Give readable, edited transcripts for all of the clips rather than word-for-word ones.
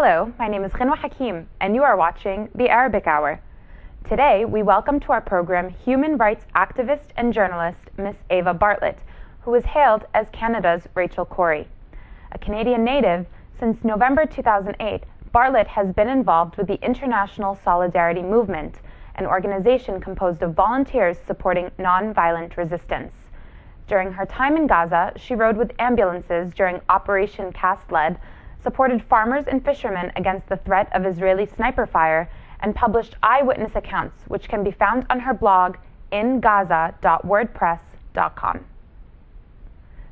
Hello, my name is Ghinwa Hakim, and you are watching The Arabic Hour. Today, we welcome to our program human rights activist and journalist Miss Eva Bartlett, who is hailed as Canada's Rachel Corrie. A Canadian native, since November 2008, Bartlett has been involved with the International Solidarity Movement, an organization composed of volunteers supporting nonviolent resistance. During her time in Gaza, she rode with ambulances during Operation Cast Lead, supported farmers and fishermen against the threat of Israeli sniper fire, and published eyewitness accounts, which can be found on her blog ingaza.wordpress.com.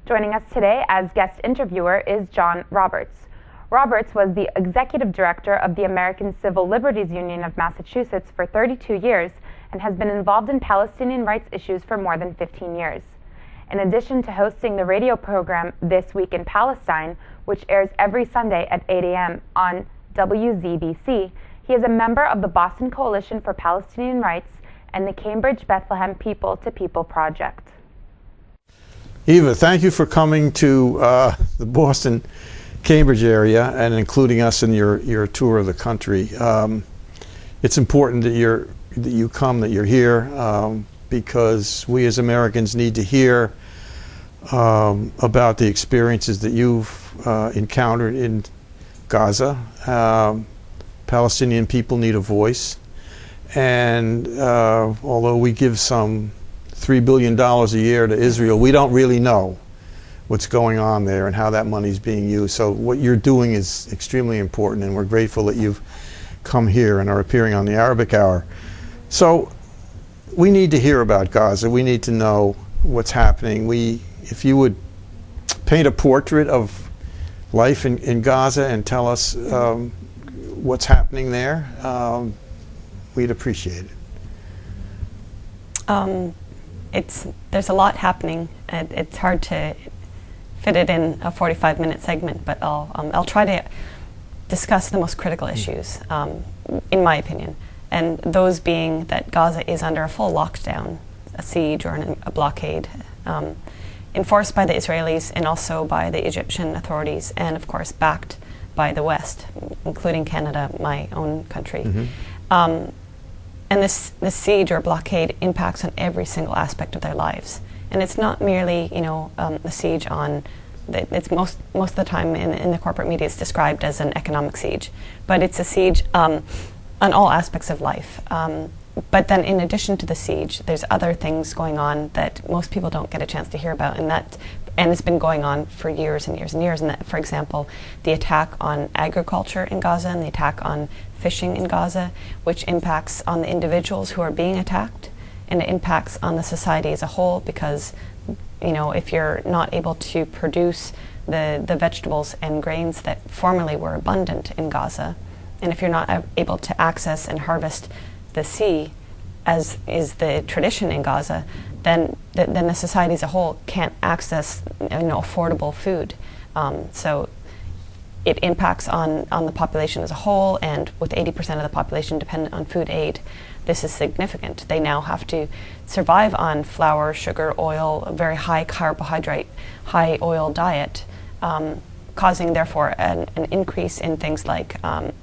Joining us today as guest interviewer is John Roberts. Roberts was the executive director of the American Civil Liberties Union of Massachusetts for 32 years and has been involved in Palestinian rights issues for more than 15 years. In addition to hosting the radio program This Week in Palestine, which airs every Sunday at 8 a.m. on WZBC, he is a member of the Boston Coalition for Palestinian Rights and the Cambridge Bethlehem People to People Project. Eva, thank you for coming to the Boston, Cambridge area and including us in your tour of the country. It's important that you're here because we as Americans need to hear about the experiences that you've encountered in Gaza. Palestinian people need a voice, and although we give some $3 billion a year to Israel, we don't really know what's going on there and how that money is being used. So what you're doing is extremely important, and we're grateful that you've come here and are appearing on the Arabic Hour. So we need to hear about Gaza. We need to know what's happening. If you would paint a portrait of life in Gaza and tell us what's happening there, we'd appreciate it. There's a lot happening. It's hard to fit it in a 45-minute segment, but I'll try to discuss the most critical issues, in my opinion, and those being that Gaza is under a full lockdown, a siege or a blockade, enforced by the Israelis and also by the Egyptian authorities, and of course backed by the West, including Canada, my own country. Mm-hmm. And this siege or blockade impacts on every single aspect of their lives. And it's not merely, a siege on, it's most of the time in the corporate media it's described as an economic siege, but it's a siege on all aspects of life. But then in addition to the siege, there's other things going on that most people don't get a chance to hear about, and it's been going on for years and years and years. And that, for example, the attack on agriculture in Gaza and the attack on fishing in Gaza, which impacts on the individuals who are being attacked, and it impacts on the society as a whole because, if you're not able to produce the vegetables and grains that formerly were abundant in Gaza, and if you're not able to access and harvest the sea, as is the tradition in Gaza, then the society as a whole can't access affordable food. So it impacts on the population as a whole, and with 80% of the population dependent on food aid, this is significant. They now have to survive on flour, sugar, oil, a very high carbohydrate, high oil diet, causing therefore an increase in things like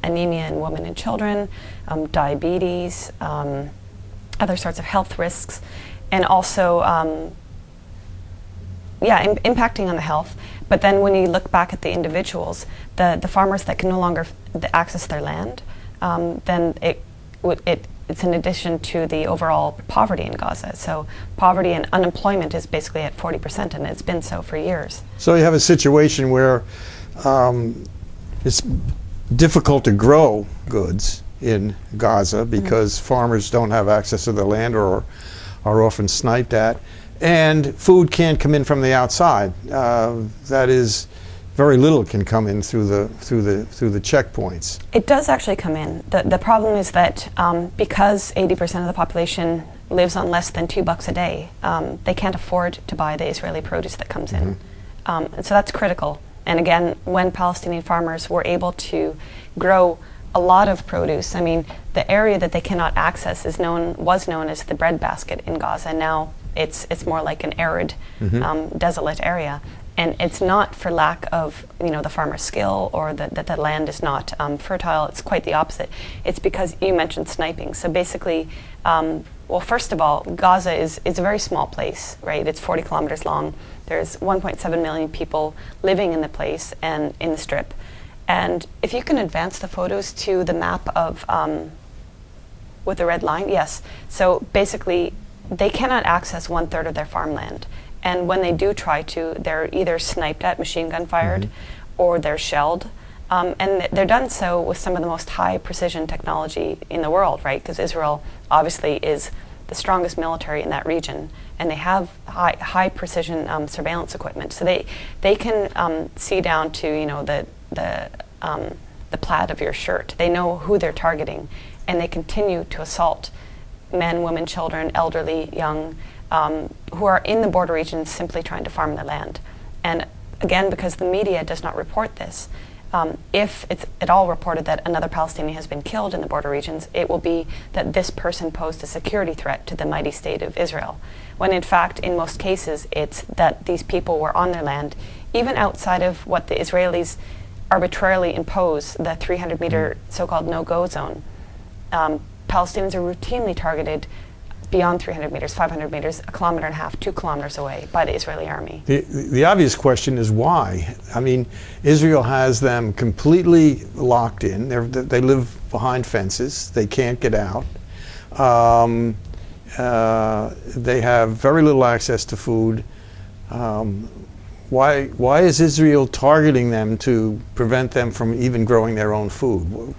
anemia in women and children, diabetes, other sorts of health risks, and also impacting on the health. But then when you look back at the individuals, the farmers that can no longer access their land, then it's in addition to the overall poverty in Gaza. So poverty and unemployment is basically at 40%, and it's been so for years. So you have a situation where it's difficult to grow goods in Gaza because farmers don't have access to the land or are often sniped at, and food can't come in from the outside. That is, very little can come in through the checkpoints. It does actually come in. The problem is that because 80% of the population lives on less than $2 a day, they can't afford to buy the Israeli produce that comes in. And so that's critical. And again, when Palestinian farmers were able to grow a lot of produce, I mean, the area that they cannot access was known as the breadbasket in Gaza. Now it's more like an arid, desolate area. And it's not for lack of, the farmer's skill or that the land is not fertile. It's quite the opposite. It's because you mentioned sniping. So basically, well, first of all, Gaza is a very small place, right? It's 40 kilometers long. There's 1.7 million people living in the place and in the Strip. And if you can advance the photos to the map of, with the red line, yes. So basically, they cannot access 1/3 of their farmland. And when they do try to, they're either sniped at, machine gun fired, or they're shelled. And they're done so with some of the most high precision technology in the world, right? Because Israel obviously is the strongest military in that region, and they have high precision surveillance equipment. So they can see down to the plaid of your shirt. They know who they're targeting, and they continue to assault men, women, children, elderly, young, who are in the border regions simply trying to farm their land. And again, because the media does not report this, if it's at all reported that another Palestinian has been killed in the border regions, it will be that this person posed a security threat to the mighty state of Israel. When in fact, in most cases, it's that these people were on their land, even outside of what the Israelis arbitrarily impose, the 300-meter so-called no-go zone. Palestinians are routinely targeted beyond 300 meters, 500 meters, 1.5 kilometers, 2 kilometers away by the Israeli army. The obvious question is why? I mean, Israel has them completely locked in. They live behind fences. They can't get out. They have very little access to food. Why is Israel targeting them to prevent them from even growing their own food?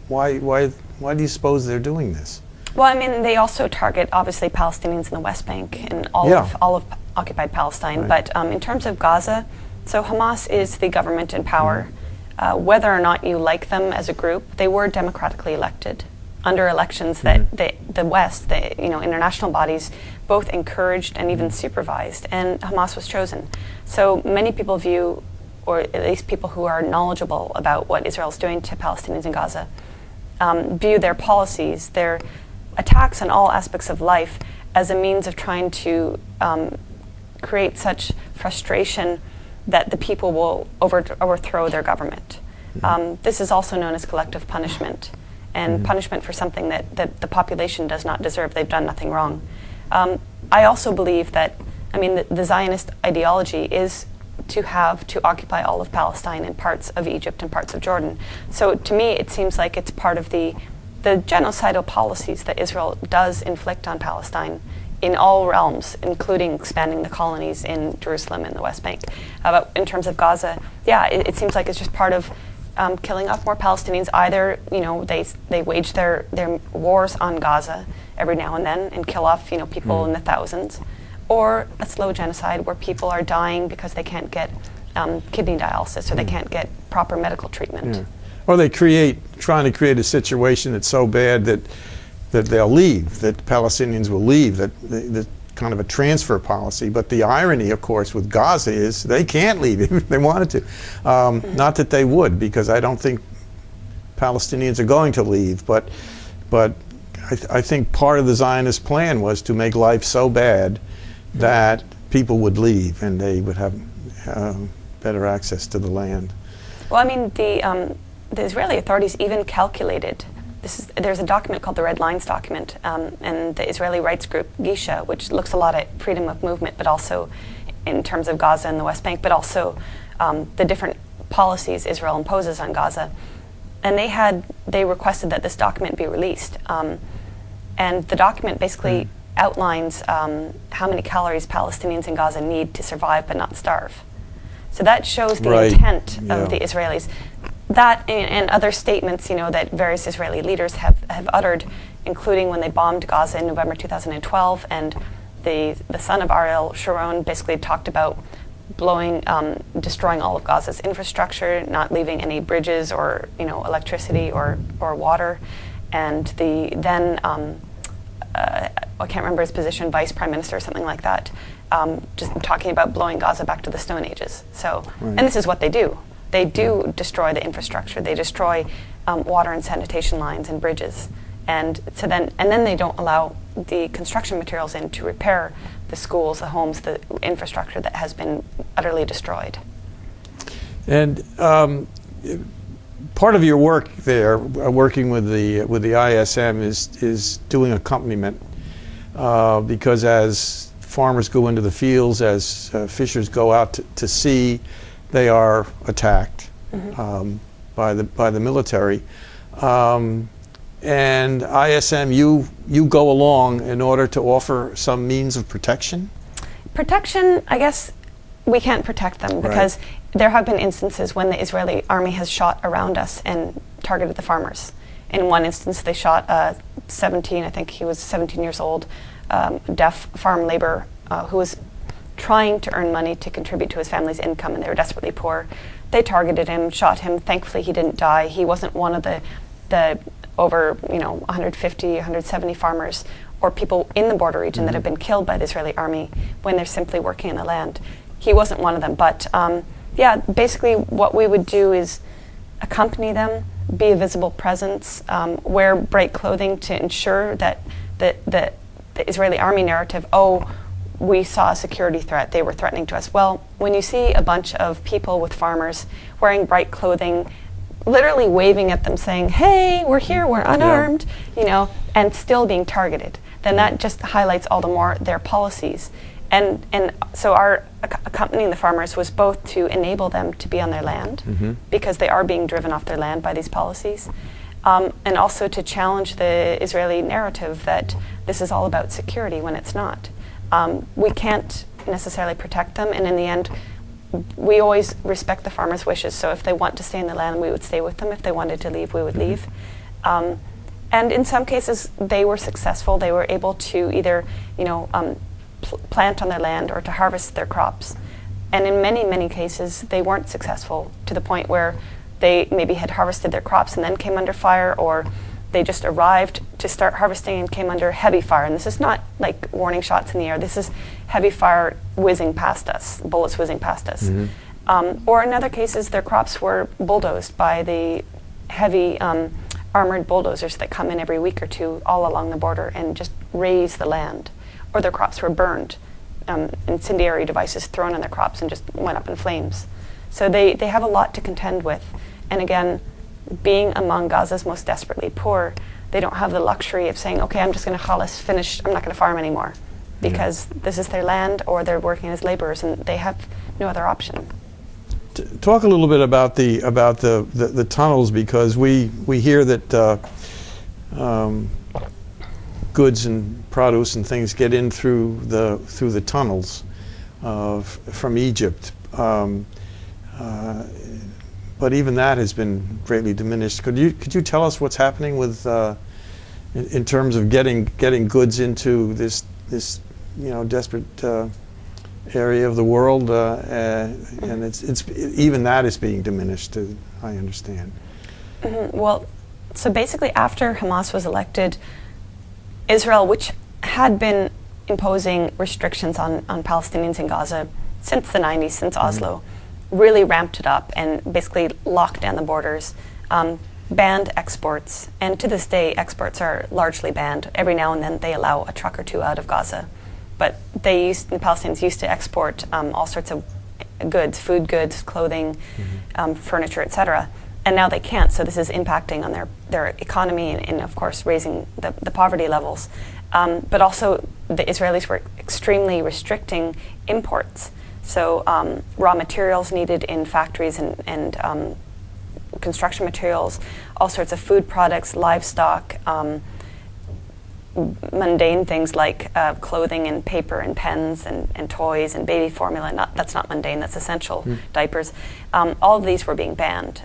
Why do you suppose they're doing this? Well, I mean, they also target, obviously, Palestinians in the West Bank and all of occupied Palestine. Right. But in terms of Gaza, so Hamas is the government in power. Whether or not you like them as a group, they were democratically elected under elections that the West, international bodies, both encouraged and even supervised, and Hamas was chosen. So many people view, or at least people who are knowledgeable about what Israel's doing to Palestinians in Gaza, view their policies, their attacks on all aspects of life as a means of trying to create such frustration that the people will overthrow their government. This is also known as collective punishment, and punishment for something that the population does not deserve. They've done nothing wrong. I also believe that, the Zionist ideology is to occupy all of Palestine and parts of Egypt and parts of Jordan. So to me, it seems like it's part of the genocidal policies that Israel does inflict on Palestine in all realms, including expanding the colonies in Jerusalem and the West Bank. But in terms of Gaza, it seems like it's just part of killing off more Palestinians. Either they wage their wars on Gaza every now and then and kill off people in the thousands, or a slow genocide where people are dying because they can't get kidney dialysis or they can't get proper medical treatment. Yeah. Or they trying to create a situation that's so bad that they'll leave, that Palestinians will leave, that kind of a transfer policy. But the irony, of course, with Gaza is they can't leave if they wanted to. Not that they would, because I don't think Palestinians are going to leave. But I think part of the Zionist plan was to make life so bad that people would leave and they would have better access to the land. Well, the Israeli authorities even calculated, there's a document called the Red Lines document, and the Israeli rights group, Gisha, which looks a lot at freedom of movement, but also in terms of Gaza and the West Bank, but also the different policies Israel imposes on Gaza. And they requested that this document be released. And the document basically outlines how many calories Palestinians in Gaza need to survive but not starve. So that shows the intent of the Israelis. That and other statements, that various Israeli leaders have uttered, including when they bombed Gaza in November 2012, and the son of Ariel Sharon basically talked about destroying all of Gaza's infrastructure, not leaving any bridges or electricity or water, and the then I can't remember his position, vice prime minister or something like that, just talking about blowing Gaza back to the Stone Ages. So, and this is what they do. They do destroy the infrastructure. They destroy water and sanitation lines and bridges, and then they don't allow the construction materials in to repair the schools, the homes, the infrastructure that has been utterly destroyed. And part of your work there, working with the ISM, is doing accompaniment, because as farmers go into the fields, as fishers go out to sea, they are attacked by the military. And ISM, you go along in order to offer some means of protection? Protection, I guess we can't protect them because there have been instances when the Israeli army has shot around us and targeted the farmers. In one instance, they shot a 17, I think he was 17 years old, deaf farm laborer who was trying to earn money to contribute to his family's income, and they were desperately poor. They targeted him, shot him. Thankfully, he didn't die. He wasn't one of the over 150, 170 farmers or people in the border region that have been killed by the Israeli army when they're simply working in the land. He wasn't one of them, but basically what we would do is accompany them, be a visible presence, wear bright clothing to ensure that the Israeli army narrative, we saw a security threat, they were threatening to us. Well, when you see a bunch of people with farmers wearing bright clothing, literally waving at them saying, hey, we're here, we're unarmed, and still being targeted, then that just highlights all the more their policies. And so our accompanying the farmers was both to enable them to be on their land, because they are being driven off their land by these policies, and also to challenge the Israeli narrative that this is all about security when it's not. We can't necessarily protect them, and in the end, we always respect the farmers' wishes. So if they want to stay in the land, we would stay with them. If they wanted to leave, we would leave. And in some cases, they were successful. They were able to either, plant on their land or to harvest their crops. And in many, many cases, they weren't successful to the point where they maybe had harvested their crops and then came under fire, or they just arrived to start harvesting and came under heavy fire. And this is not like warning shots in the air. This is heavy fire whizzing past us, bullets whizzing past us. Or in other cases, their crops were bulldozed by the heavy armored bulldozers that come in every week or two all along the border and just raze the land. Or their crops were burned, incendiary devices thrown on their crops and just went up in flames. So they have a lot to contend with. And again, being among Gaza's most desperately poor, they don't have the luxury of saying, okay, I'm just going to finish, I'm not going to farm anymore, because this is their land, or they're working as laborers and they have no other option. Talk a little bit about the tunnels, because we hear that goods and produce and things get in through the tunnels from Egypt. But even that has been greatly diminished. Could you tell us what's happening with in terms of getting goods into this desperate area of the world, and it's even that is being diminished, I understand. Well, so basically after Hamas was elected, Israel, which had been imposing restrictions on Palestinians in Gaza since the 90s, since Oslo, really ramped it up and basically locked down the borders, banned exports, and to this day exports are largely banned. Every now and then they allow a truck or two out of Gaza, but the Palestinians used to export all sorts of goods, food goods, clothing, furniture, etc., and now they can't. So this is impacting on their economy and of course raising the poverty levels. But also the Israelis were extremely restricting imports. So raw materials needed in factories and construction materials, all sorts of food products, livestock, mundane things like clothing and paper and pens and toys and baby formula. That's not mundane, that's essential. Diapers. All of these were being banned.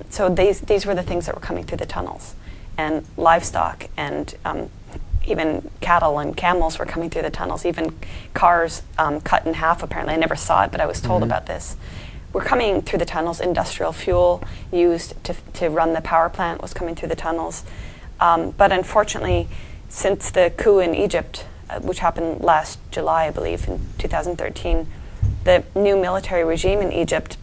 So these were the things that were coming through the tunnels. And livestock and even cattle and camels were coming through the tunnels, even cars cut in half apparently. I never saw it, but I was told about this. Were coming through the tunnels. Industrial fuel used to run the power plant was coming through the tunnels. But unfortunately, since the coup in Egypt, which happened last July, I believe, in 2013, the new military regime in Egypt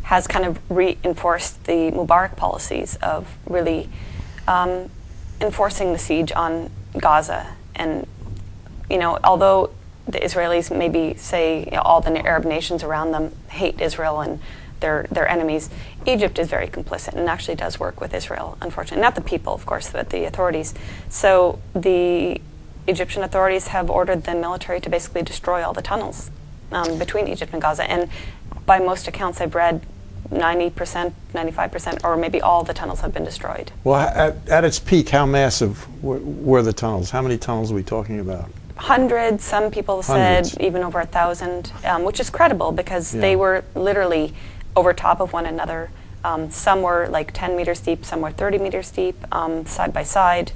has kind of reinforced the Mubarak policies of really enforcing the siege on Gaza. And, although the Israelis maybe say all the Arab nations around them hate Israel and they're enemies. Egypt is very complicit and actually does work with Israel, unfortunately. Not the people, of course, but the authorities. So the Egyptian authorities have ordered the military to basically destroy all the tunnels between Egypt and Gaza. And by most accounts I've read, 90%, 95%, or maybe all the tunnels have been destroyed. Well, at its peak, how massive were the tunnels? How many tunnels are we talking about? Hundreds, some people Hundreds. said even over 1,000, which is credible because Yeah. they were literally over top of one another. Some were like 10 meters deep, some were 30 meters deep, side by side,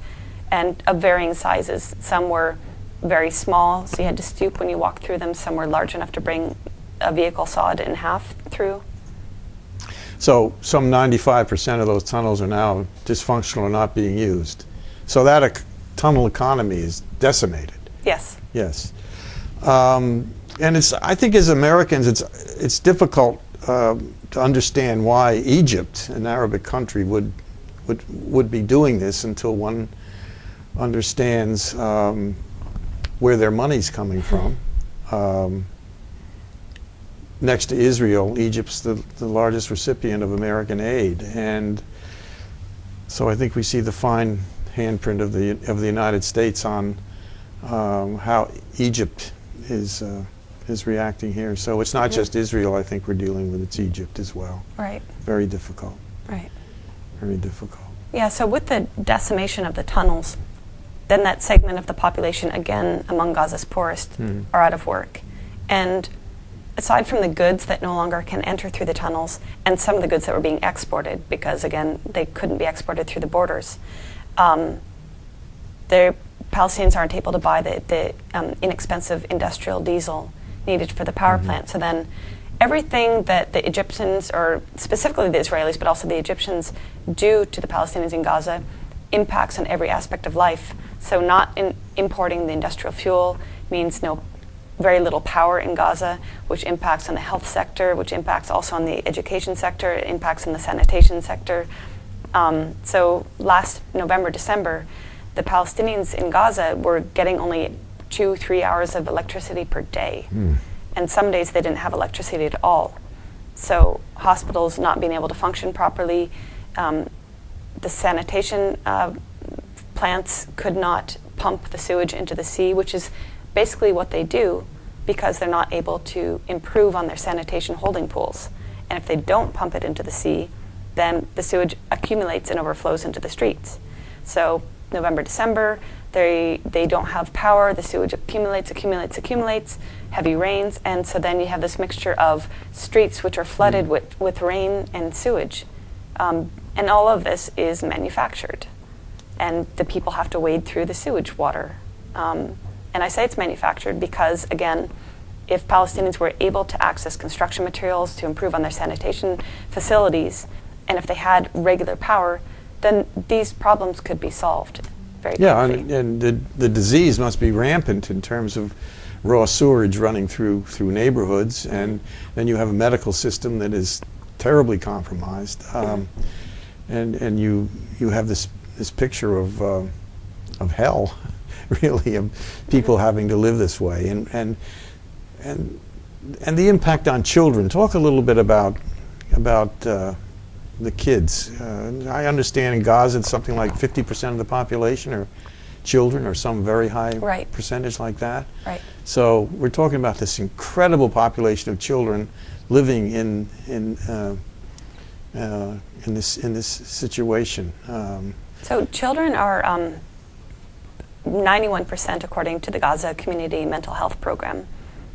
and of varying sizes. Some were very small, so you had to stoop when you walked through them. Some were large enough to bring a vehicle sawed in half through. So some 95% of those tunnels are now dysfunctional or not being used. So that tunnel economy is decimated. Yes. Yes. And I think as Americans, it's difficult to understand why Egypt, an Arabic country, would be doing this until one understands where their money's coming from. Next to Israel, Egypt's the largest recipient of American aid, and so I think we see the fine handprint of the United States on how Egypt is reacting here. So it's not just Israel I think we're dealing with, it's Egypt as well. Right. Very difficult. Right. Very difficult. Yeah, so with the decimation of the tunnels, then that segment of the population, again, among Gaza's poorest, are out of work. And aside from the goods that no longer can enter through the tunnels, and some of the goods that were being exported, because again, they couldn't be exported through the borders, the Palestinians aren't able to buy the inexpensive industrial diesel needed for the power plant. So then everything that the Egyptians, or specifically the Israelis, but also the Egyptians, do to the Palestinians in Gaza impacts on every aspect of life. So not importing the industrial fuel means very little power in Gaza, which impacts on the health sector, which impacts also on the education sector, it impacts on the sanitation sector. So last November, December, the Palestinians in Gaza were getting only 2-3 hours of electricity per day. And some days they didn't have electricity at all. So hospitals not being able to function properly, the sanitation plants could not pump the sewage into the sea, which is basically what they do because they're not able to improve on their sanitation holding pools. And if they don't pump it into the sea, then the sewage accumulates and overflows into the streets. So November, December, they don't have power, the sewage accumulates, heavy rains, and so then you have this mixture of streets which are flooded with rain and sewage. And all of this is manufactured. And the people have to wade through the sewage water. And I say it's manufactured because, again, if Palestinians were able to access construction materials to improve on their sanitation facilities, and if they had regular power, then these problems could be solved very quickly. Yeah, and the disease must be rampant in terms of raw sewage running through neighborhoods, and then you have a medical system that is terribly compromised, and you have this picture of hell, really, of people having to live this way, and the impact on children. Talk a little bit about the kids. I understand in Gaza it's something like 50% of the population are children, or some very high percentage like that. Right. So we're talking about this incredible population of children living in this situation. So children are 91%, according to the Gaza Community Mental Health Program.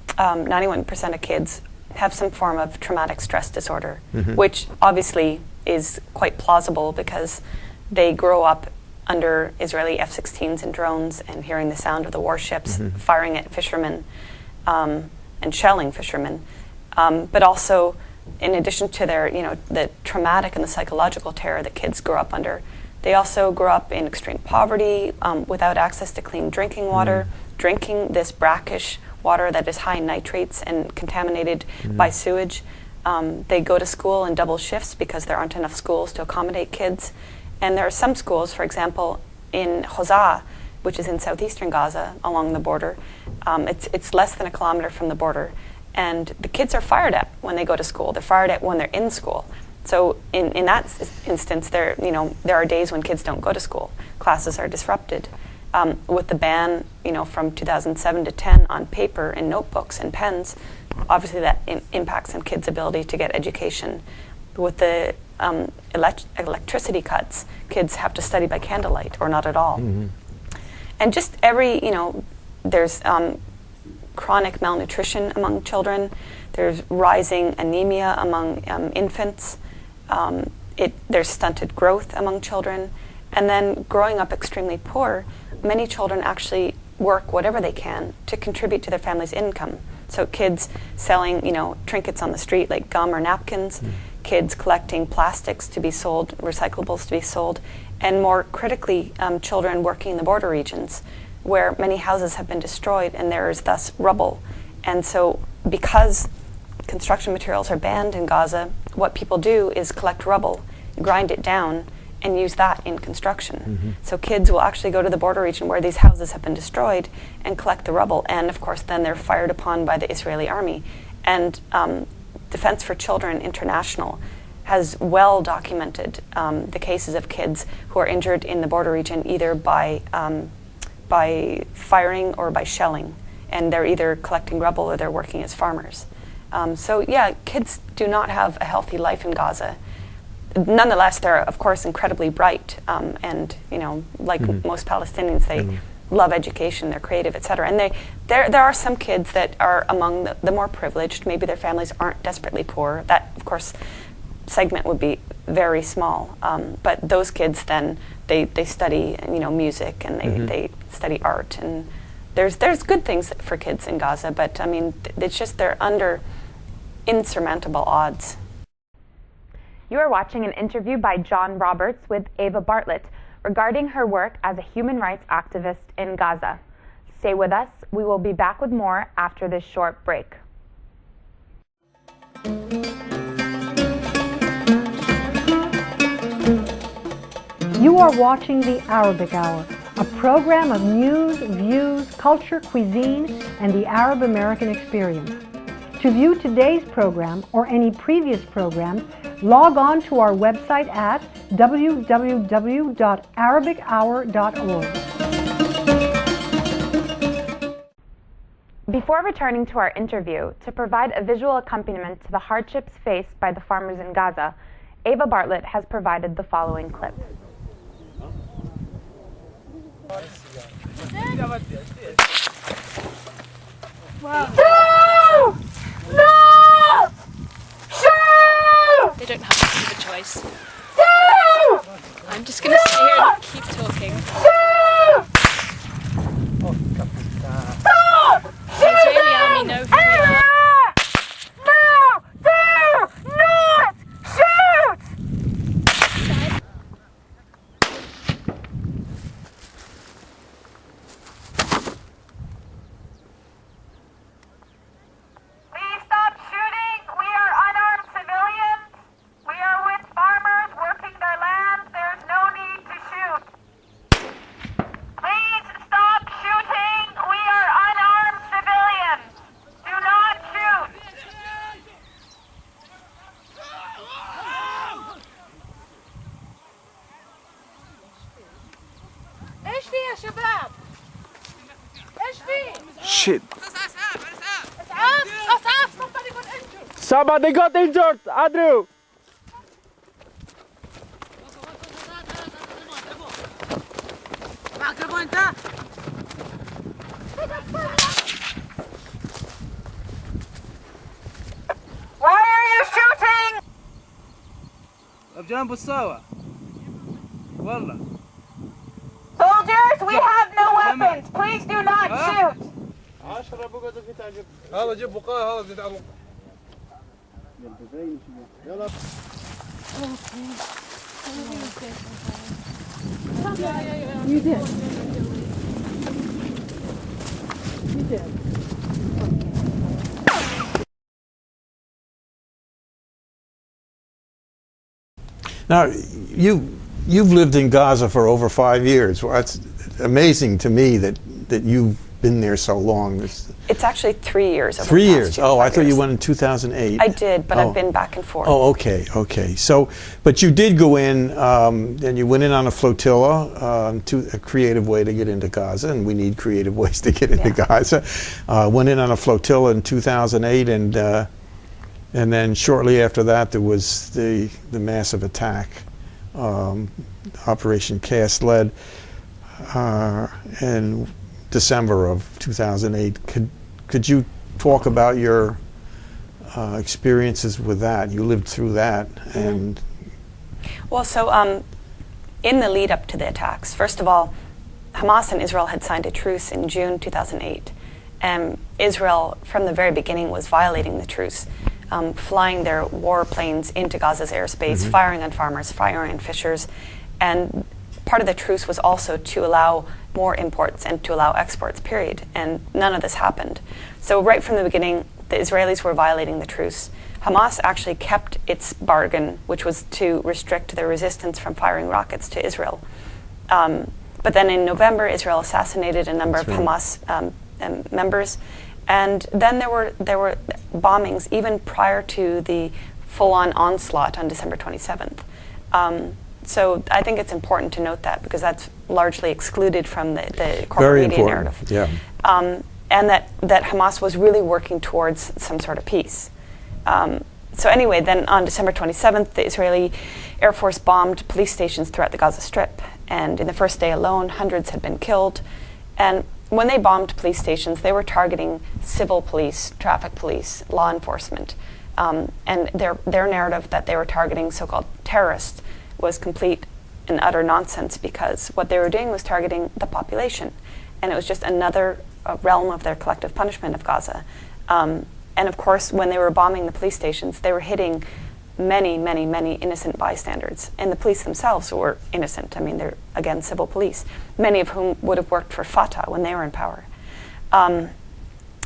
91% of kids have some form of traumatic stress disorder, which obviously is quite plausible because they grow up under Israeli F-16s and drones and hearing the sound of the warships firing at fishermen and shelling fishermen. But also, in addition to their, the traumatic and the psychological terror that kids grow up under, they also grow up in extreme poverty, without access to clean drinking water, drinking this brackish water that is high in nitrates and contaminated by sewage. They go to school in double shifts because there aren't enough schools to accommodate kids. And there are some schools, for example, in Gaza, which is in southeastern Gaza along the border. It's less than a kilometer from the border. And the kids are fired at when they go to school. They're fired at when they're in school. So in that instance, there are days when kids don't go to school. Classes are disrupted. With the ban, from 2007 to 10 on paper and notebooks and pens, obviously that impacts on kids' ability to get education. With the electricity cuts, kids have to study by candlelight or not at all. Mm-hmm. And just there's chronic malnutrition among children. There's rising anemia among infants. There's stunted growth among children. And then growing up extremely poor, many children actually work whatever they can to contribute to their family's income. So kids selling, trinkets on the street like gum or napkins, kids collecting plastics to be sold, recyclables to be sold, and more critically, children working in the border regions where many houses have been destroyed and there is thus rubble. And so because construction materials are banned in Gaza, what people do is collect rubble, grind it down, and use that in construction. Mm-hmm. So kids will actually go to the border region where these houses have been destroyed and collect the rubble. And of course, then they're fired upon by the Israeli army. And Defense for Children International has well documented the cases of kids who are injured in the border region either by firing or by shelling. And they're either collecting rubble or they're working as farmers. So yeah, kids do not have a healthy life in Gaza. Nonetheless, they're of course incredibly bright, and like most Palestinians, they love education, they're creative, etc. And there are some kids that are among the more privileged. Maybe their families aren't desperately poor. That, of course, segment would be very small. But those kids then they study music and they study art, and there's good things for kids in Gaza. But I mean, it's just they're under insurmountable odds. You are watching an interview by John Roberts with Eva Bartlett regarding her work as a human rights activist in Gaza. Stay with us. We will be back with more after this short break. You are watching The Arabic Hour, a program of news, views, culture, cuisine, and the Arab American experience. To view today's program or any previous programs, log on to our website at www.arabichour.org. Before returning to our interview, to provide a visual accompaniment to the hardships faced by the farmers in Gaza, Eva Bartlett has provided the following clip. Wow. No! No! Shoot! They don't have much of a choice. Shoot! I'm just going to sit here and keep talking. Shoot! The Israeli army know who we are. No! Do not shoot! Please stop shooting. We are unarmed civilians. We are with farmers working their land. There's no need to shoot. Please stop shooting. We are unarmed civilians. Do not shoot. ايش في يا شباب؟ ايش في؟ Shit. اسعاف اسعاف somebody got injured. Somebody got injured, Andrew. Why are you shooting? بجنب الساوة. والله. Soldiers, we have no weapons. Please do not shoot. هذا جيب بقايا هذا زيد على يلا. You did. You did. Now, you've lived in Gaza for over 5 years. Well, amazing to me that you've been there so long. It's actually 3 years. Over 3 the past years. 2 Oh, I years. thought you went in 2008. I did, but Oh. I've been back and forth. Oh, okay, okay. So, but you did go in, and you went in on a flotilla, to a creative way to get into Gaza, and we need creative ways to get into Gaza. Went in on a flotilla in 2008, and then shortly after that there was the massive attack, Operation Cast Lead, in December of 2008. Could you talk about your experiences with that? You lived through that, and Well, so in the lead up to the attacks, first of all, Hamas and Israel had signed a truce in June 2008. And Israel, from the very beginning, was violating the truce, flying their warplanes into Gaza's airspace, firing on farmers, firing on fishers. And part of the truce was also to allow more imports and to allow exports, period. And none of this happened. So right from the beginning, the Israelis were violating the truce. Hamas actually kept its bargain, which was to restrict their resistance from firing rockets to Israel. But then in November, Israel assassinated a number of Hamas members. And then there were bombings even prior to the full-on onslaught on December 27th. So I think it's important to note that, because that's largely excluded from the corporate media narrative. Yeah. And that Hamas was really working towards some sort of peace. So anyway, then on December 27th, the Israeli Air Force bombed police stations throughout the Gaza Strip. And in the first day alone, hundreds had been killed. And when they bombed police stations, they were targeting civil police, traffic police, law enforcement. And their narrative that they were targeting so-called terrorists was complete and utter nonsense, because what they were doing was targeting the population. And it was just another realm of their collective punishment of Gaza. And of course, when they were bombing the police stations, they were hitting many, many, many innocent bystanders. And the police themselves were innocent. I mean, they're, again, civil police, many of whom would have worked for Fatah when they were in power. But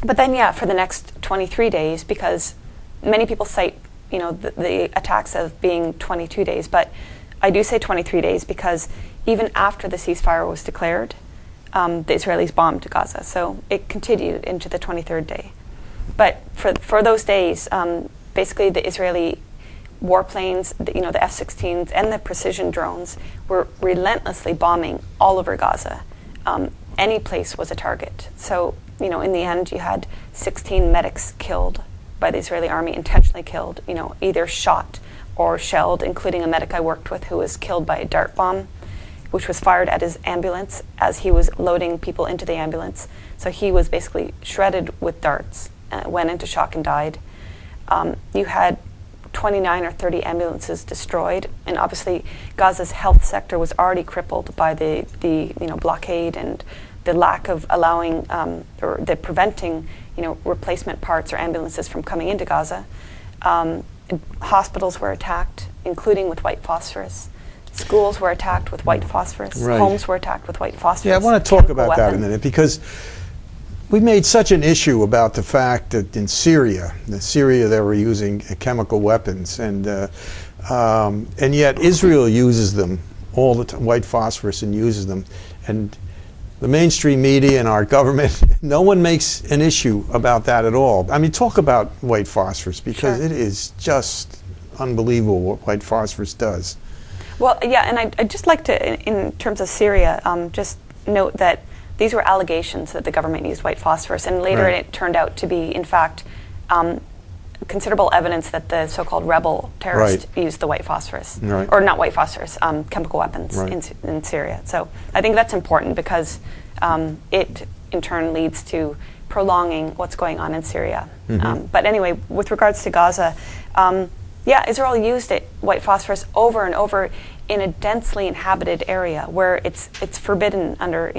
then, yeah, for the next 23 days, because many people cite, the attacks as being 22 days, but I do say 23 days because even after the ceasefire was declared, the Israelis bombed Gaza. So it continued into the 23rd day. But for those days, basically the Israeli warplanes, the F-16s and the precision drones were relentlessly bombing all over Gaza. Any place was a target. So, in the end, you had 16 medics killed by the Israeli army, intentionally killed, either shot or shelled, including a medic I worked with who was killed by a dart bomb, which was fired at his ambulance as he was loading people into the ambulance. So he was basically shredded with darts, went into shock and died. You had 29 or 30 ambulances destroyed, and obviously Gaza's health sector was already crippled by the blockade and the lack of allowing or the preventing replacement parts or ambulances from coming into Gaza. Hospitals were attacked, including with white phosphorus. Schools were attacked with white phosphorus. Right. Homes were attacked with white phosphorus. Yeah, I want to talk chemical about that in a weapons. minute, because we made such an issue about the fact that in Syria they were using chemical weapons, and yet Israel uses them all the time, white phosphorus, and uses them. And the mainstream media and our government, no one makes an issue about that at all. I mean, talk about white phosphorus, because it is just unbelievable what white phosphorus does. Well, yeah, and I'd just like to, in terms of Syria, just note that these were allegations that the government used white phosphorus, and later it turned out to be, in fact, considerable evidence that the so-called rebel terrorists used the white phosphorus, or not white phosphorus, chemical weapons in Syria. So I think that's important, because it, in turn, leads to prolonging what's going on in Syria. But anyway, with regards to Gaza, Israel used white phosphorus over and over in a densely inhabited area where it's forbidden under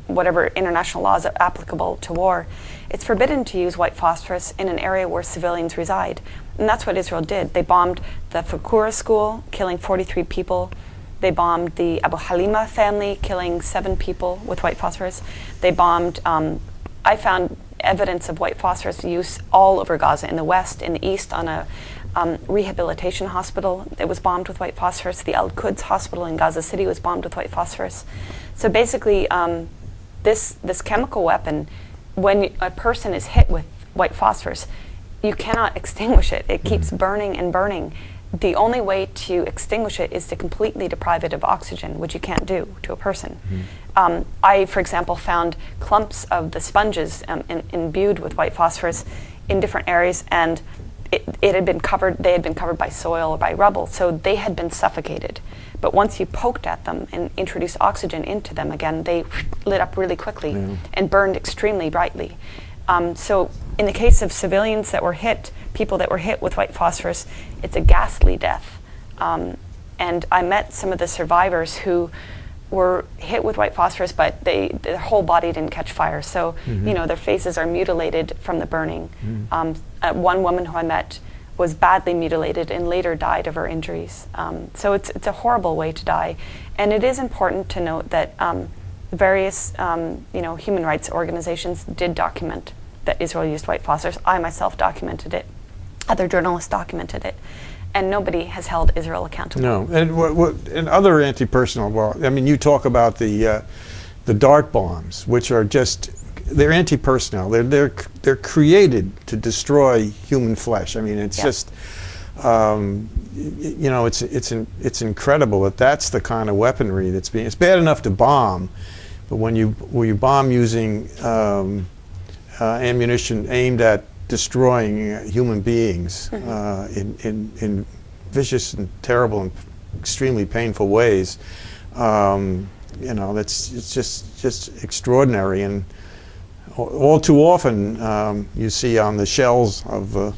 whatever international laws are applicable to war. It's forbidden to use white phosphorus in an area where civilians reside, and that's what Israel did. They bombed the Fakura school, killing 43 people. They bombed the Abu Halima family, killing 7 people with white phosphorus. They bombed. I found evidence of white phosphorus use all over Gaza, in the west, in the east, on a rehabilitation hospital that was bombed with white phosphorus. The Al-Quds hospital in Gaza City was bombed with white phosphorus. So basically, this chemical weapon, when a person is hit with white phosphorus, you cannot extinguish it. It keeps burning and burning. The only way to extinguish it is to completely deprive it of oxygen, which you can't do to a person. I, for example, found clumps of the sponges imbued with white phosphorus in different areas, and it had been covered. They had been covered by soil or by rubble, so they had been suffocated. But once you poked at them and introduced oxygen into them again, they lit up really quickly and burned extremely brightly. So in the case of civilians that were hit, people that were hit with white phosphorus, it's a ghastly death. And I met some of the survivors who were hit with white phosphorus, but their whole body didn't catch fire. So, you know, their faces are mutilated from the burning. One woman who I met was badly mutilated and later died of her injuries. So it's a horrible way to die. And it is important to note that various human rights organizations did document that Israel used white phosphorus. I myself documented it. Other journalists documented it. And nobody has held Israel accountable. No, and other anti-personnel, well, I mean, you talk about the dart bombs, which are just, they're anti-personnel. They're created to destroy human flesh. I mean, it's just, you know, it's incredible that that's the kind of weaponry that's being. It's bad enough to bomb, but when you bomb using ammunition aimed at destroying human beings in vicious and terrible and extremely painful ways, you know, it's just extraordinary. And all too often you see on the shells of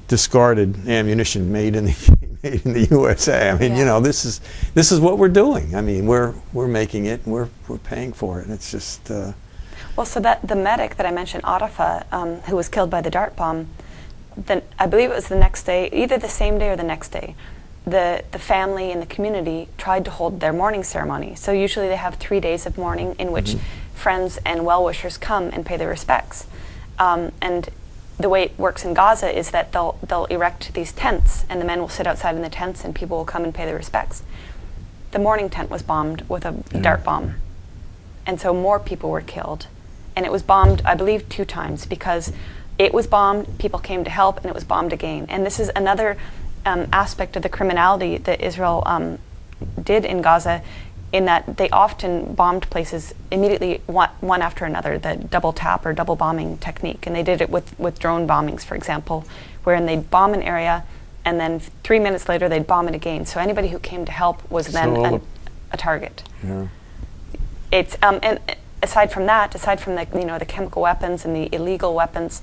discarded ammunition made in the USA. I mean, you know, this is what we're doing. I mean, we're making it and we're paying for it. And it's just. Well, so that the medic that I mentioned, Arifa, who was killed by the dart bomb, then I believe it was the next day, either the same day or the next day, the family and the community tried to hold their mourning ceremony. So usually they have 3 days of mourning in which friends and well-wishers come and pay their respects. And the way it works in Gaza is that they'll erect these tents, and the men will sit outside in the tents and people will come and pay their respects. The mourning tent was bombed with a dart bomb. And so more people were killed. And it was bombed, I believe, 2 times, because it was bombed, people came to help, and it was bombed again. And this is another aspect of the criminality that Israel did in Gaza, in that they often bombed places immediately, one after another, the double tap or double bombing technique. And they did it with drone bombings, for example, wherein they'd bomb an area, and then 3 minutes later they'd bomb it again. So anybody who came to help was then a target. Yeah. It's and aside from that, aside from the chemical weapons and the illegal weapons,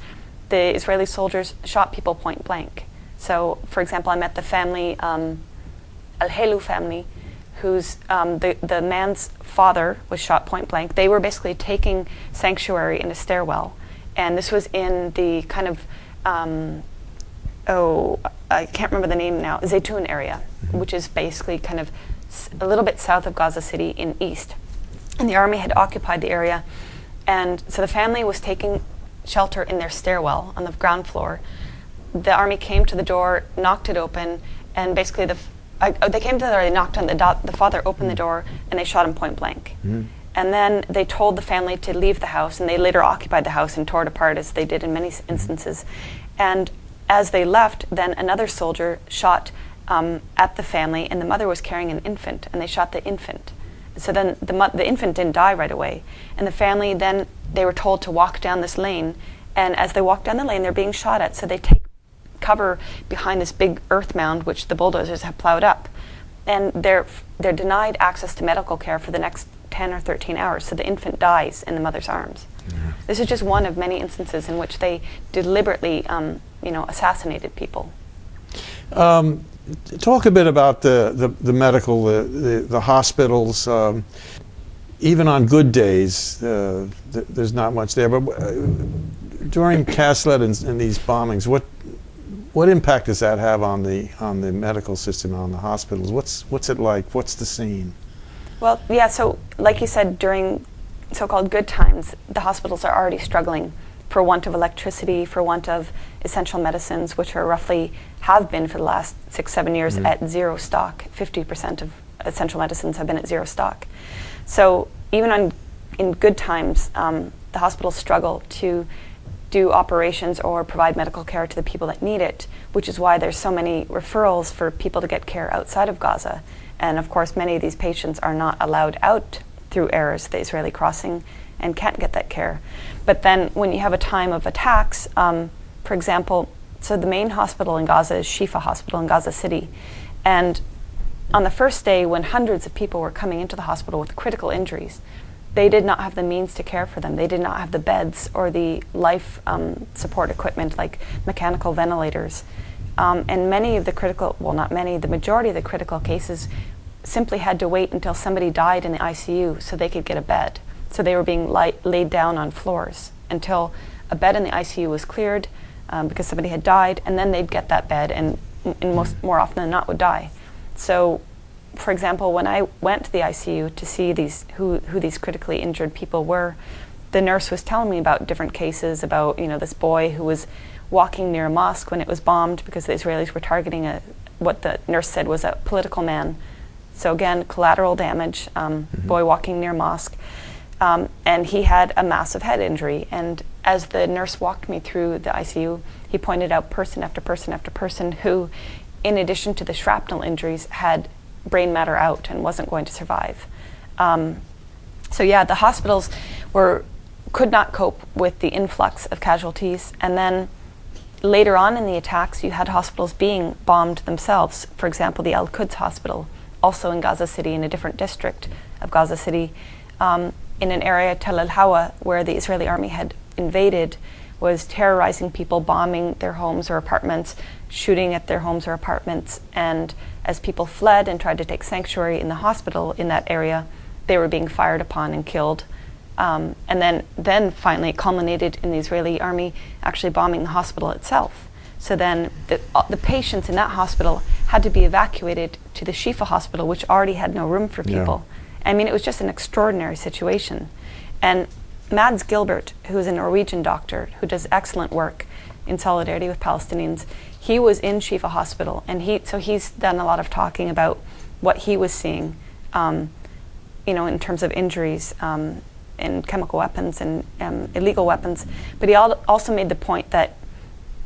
the Israeli soldiers shot people point blank. So, for example, I met the family, Al-Helu family, whose the man's father was shot point blank. They were basically taking sanctuary in a stairwell, and this was in the kind of I can't remember the name now, Zaytun area, which is basically kind of a little bit south of Gaza City in east. And the army had occupied the area, and so the family was taking shelter in their stairwell on the ground floor. The army came to the door, knocked it open, and basically they came to the door, they knocked on the father opened the door, and they shot him point blank. And then they told the family to leave the house, and they later occupied the house and tore it apart, as they did in many instances. And as they left, then another soldier shot at the family, and the mother was carrying an infant, and they shot the infant. So then the infant didn't die right away. And the family then, they were told to walk down this lane. And as they walk down the lane, they're being shot at. So they take cover behind this big earth mound, which the bulldozers have plowed up. And they're denied access to medical care for the next 10 or 13 hours. So the infant dies in the mother's arms. This is just one of many instances in which they deliberately, assassinated people. Talk a bit about the medical, the hospitals. Even on good days, there's not much there. But during Kaslet and these bombings, what impact does that have on the medical system, on the hospitals? What's it like? What's the scene? Well, yeah. So, like you said, during so-called good times, the hospitals are already struggling for want of electricity, for want of essential medicines, which are roughly have been for the last 6-7 years at zero stock. 50% of essential medicines have been at zero stock. So even in good times, the hospitals struggle to do operations or provide medical care to the people that need it, which is why there's so many referrals for people to get care outside of Gaza. And of course, many of these patients are not allowed out through Erez, the Israeli crossing, and can't get that care. But then when you have a time of attacks, for example, so the main hospital in Gaza is Shifa Hospital in Gaza City. And on the first day, when hundreds of people were coming into the hospital with critical injuries, they did not have the means to care for them. They did not have the beds or the life support equipment like mechanical ventilators. And many of the critical, well, not many, the majority of the critical cases simply had to wait until somebody died in the ICU so they could get a bed. So they were being laid down on floors until a bed in the ICU was cleared because somebody had died, and then they'd get that bed, and more often than not would die. So, for example, when I went to the ICU to see who these critically injured people were, the nurse was telling me about different cases, about this boy who was walking near a mosque when it was bombed because the Israelis were targeting what the nurse said was a political man. So again, collateral damage, boy walking near a mosque. And he had a massive head injury. And as the nurse walked me through the ICU, he pointed out person after person after person who, in addition to the shrapnel injuries, had brain matter out and wasn't going to survive. So yeah, the hospitals could not cope with the influx of casualties. And then later on in the attacks, you had hospitals being bombed themselves. For example, the Al-Quds Hospital, also in Gaza City, in a different district of Gaza City, in an area, Tel al-Hawa, where the Israeli army had invaded, was terrorizing people, bombing their homes or apartments, shooting at their homes or apartments. And as people fled and tried to take sanctuary in the hospital in that area, they were being fired upon and killed. And then finally it culminated in the Israeli army actually bombing the hospital itself. So then the patients in that hospital had to be evacuated to the Shifa hospital, which already had no room for people. Yeah. I mean, it was just an extraordinary situation. And Mads Gilbert, who is a Norwegian doctor who does excellent work in solidarity with Palestinians, he was in Shifa Hospital, and he's done a lot of talking about what he was seeing, in terms of injuries and chemical weapons and illegal weapons. But he also made the point that,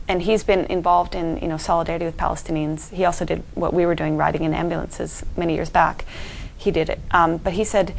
and he's been involved in solidarity with Palestinians. He also did what we were doing, riding in ambulances many years back. He did it, but he said,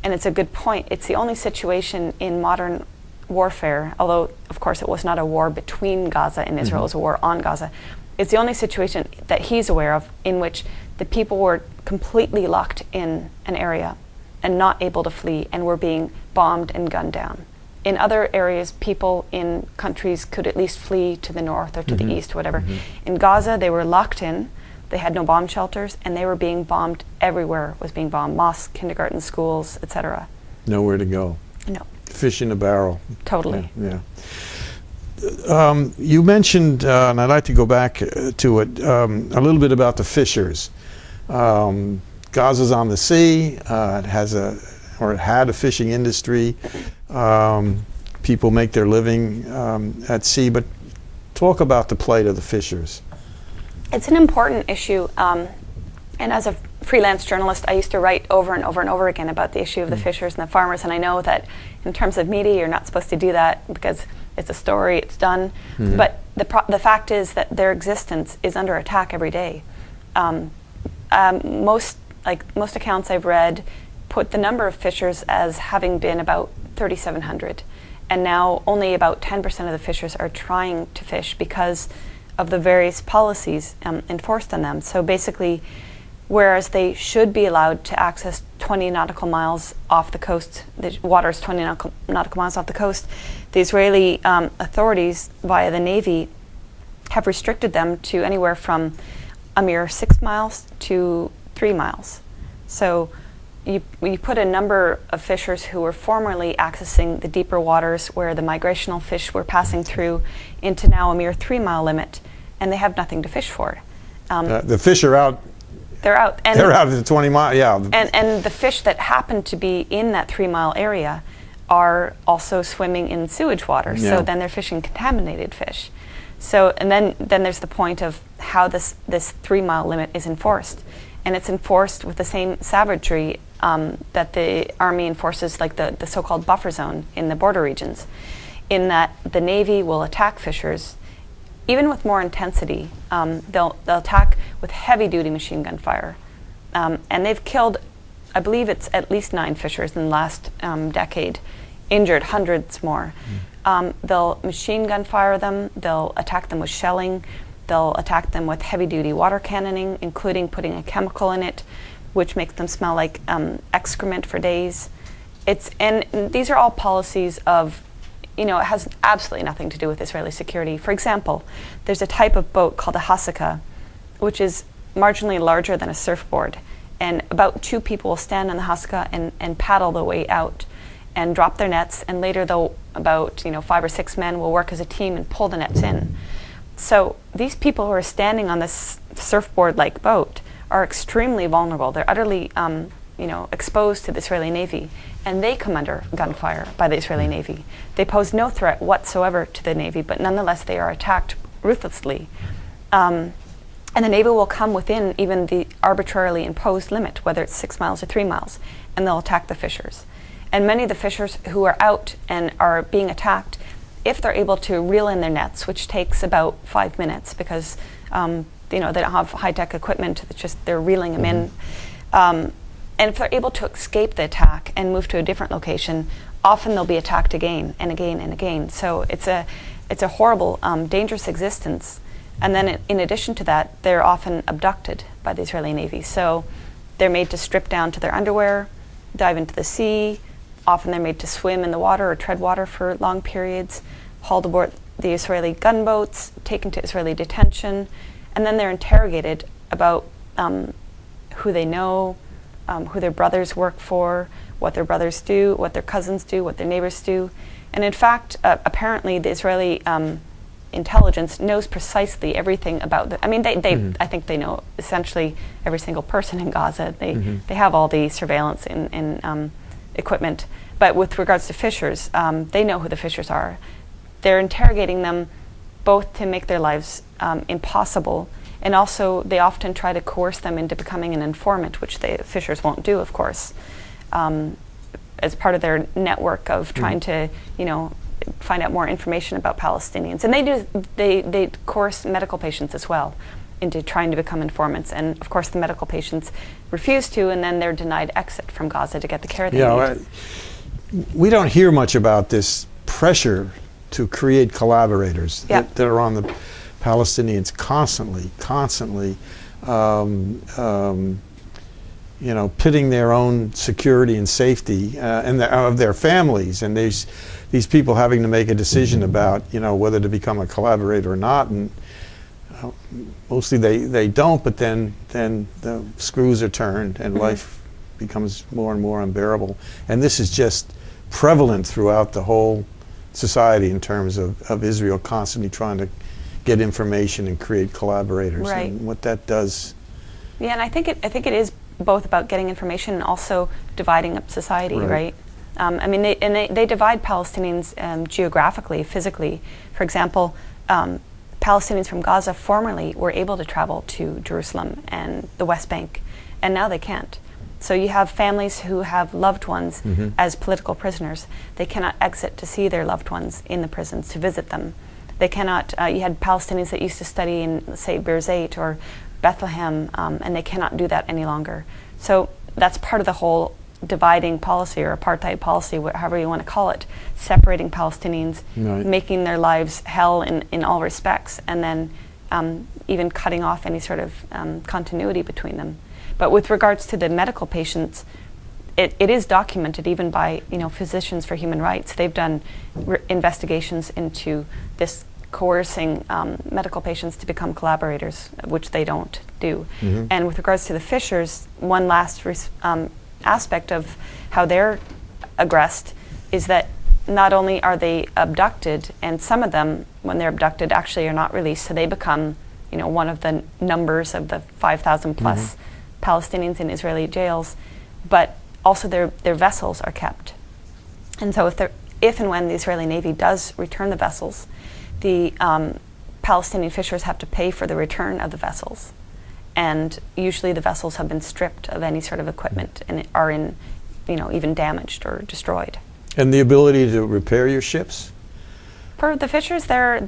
and it's a good point, it's the only situation in modern warfare, although of course it was not a war between Gaza and Israel, it was a war on Gaza. It's the only situation that he's aware of in which the people were completely locked in an area and not able to flee and were being bombed and gunned down. In other areas, people in countries could at least flee to the north or to the east, whatever. In Gaza, they were locked in. They had no bomb shelters, and they were being bombed everywhere. Was being bombed, mosques, kindergarten, schools, etc. Nowhere to go. No. Fish in a barrel. Totally. Yeah. You mentioned, and I'd like to go back to it, a little bit about the fishers. Gaza's on the sea. It had a fishing industry. People make their living at sea, but talk about the plight of the fishers. It's an important issue, and as a freelance journalist, I used to write over and over and over again about the issue of the fishers and the farmers, and I know that in terms of media, you're not supposed to do that because it's a story, it's done, but the fact is that their existence is under attack every day. Most accounts I've read put the number of fishers as having been about 3,700, and now only about 10% of the fishers are trying to fish because of the various policies enforced on them. So basically, whereas they should be allowed to access 20 nautical miles off the coast, the water is 20 nautical miles off the coast, the Israeli authorities via the Navy have restricted them to anywhere from a mere 6 miles to 3 miles. So you put a number of fishers who were formerly accessing the deeper waters where the migrational fish were passing through into now a mere 3 mile limit, and they have nothing to fish for. The fish are out. They're out. And they're out at the 20 mile, yeah. And the fish that happen to be in that 3 mile area are also swimming in sewage water. Yeah. So then they're fishing contaminated fish. So, and then there's the point of how this 3-mile limit is enforced. And it's enforced with the same savagery that the Army enforces, like the so-called buffer zone in the border regions, in that the Navy will attack fishers, even with more intensity. They'll attack with heavy-duty machine gun fire. And they've killed, I believe it's at least 9 fishers in the last decade, injured hundreds more. They'll machine gun fire them, they'll attack them with shelling, they'll attack them with heavy-duty water cannoning, including putting a chemical in it, which makes them smell like excrement for days. And these are all policies of, it has absolutely nothing to do with Israeli security. For example, there's a type of boat called a hasaka, which is marginally larger than a surfboard. And about 2 people will stand on the hasaka and paddle the way out and drop their nets, and later about 5 or 6 men will work as a team and pull the nets in. So these people who are standing on this surfboard-like boat are extremely vulnerable. They're utterly exposed to the Israeli Navy, and they come under gunfire by the Israeli Navy. They pose no threat whatsoever to the Navy, but nonetheless they are attacked ruthlessly. And the Navy will come within even the arbitrarily imposed limit, whether it's 6 miles or 3 miles, and they'll attack the fishers. And many of the fishers who are out and are being attacked, if they're able to reel in their nets, which takes about 5 minutes because they don't have high-tech equipment, it's just they're reeling them in. And if they're able to escape the attack and move to a different location, often they'll be attacked again and again and again. So it's a horrible, dangerous existence. And then in addition to that, they're often abducted by the Israeli Navy. So they're made to strip down to their underwear, dive into the sea. Often they're made to swim in the water or tread water for long periods, hauled aboard the Israeli gunboats, taken to Israeli detention, and then they're interrogated about who they know, who their brothers work for, what their brothers do, what their cousins do, what their neighbors do. And in fact, apparently the Israeli intelligence knows precisely everything about I think they know essentially every single person in Gaza. They have all the surveillance in equipment. But with regards to fishers, they know who the fishers are. They're interrogating them both to make their lives impossible, and also they often try to coerce them into becoming an informant, which the fishers won't do, of course, as part of their network of trying to, find out more information about Palestinians. And they coerce medical patients as well into trying to become informants. And of course the medical patients refuse to, and then they're denied exit from Gaza to get the care they need. We don't hear much about this pressure to create collaborators that are on the Palestinians constantly, pitting their own security and safety and of their families, and these people having to make a decision about whether to become a collaborator or not, and mostly they don't, but then the screws are turned and life becomes more and more unbearable. And this is just prevalent throughout the whole society in terms of Israel constantly trying to get information and create collaborators, and what that does. Yeah, and I think it is both about getting information and also dividing up society, right? They divide Palestinians geographically, physically. For example, Palestinians from Gaza formerly were able to travel to Jerusalem and the West Bank, and now they can't. So you have families who have loved ones as political prisoners. They cannot exit to see their loved ones in the prisons, to visit them. They cannot, you had Palestinians that used to study in, say, Birzeit or Bethlehem, and they cannot do that any longer. So that's part of the whole dividing policy or apartheid policy, however you want to call it, separating Palestinians, making their lives hell in all respects, and then even cutting off any sort of continuity between them. But with regards to the medical patients, it is documented even by Physicians for Human Rights. They've done investigations into this coercing medical patients to become collaborators, which they don't do. And with regards to the fishers, one last aspect of how they're aggressed is that not only are they abducted, and some of them, when they're abducted, actually are not released, so they become one of the numbers of the 5,000 plus Palestinians in Israeli jails, but also their vessels are kept. And so if and when the Israeli Navy does return the vessels, the Palestinian fishers have to pay for the return of the vessels. And usually the vessels have been stripped of any sort of equipment and are in, even damaged or destroyed. And the ability to repair your ships? For the fishers, they're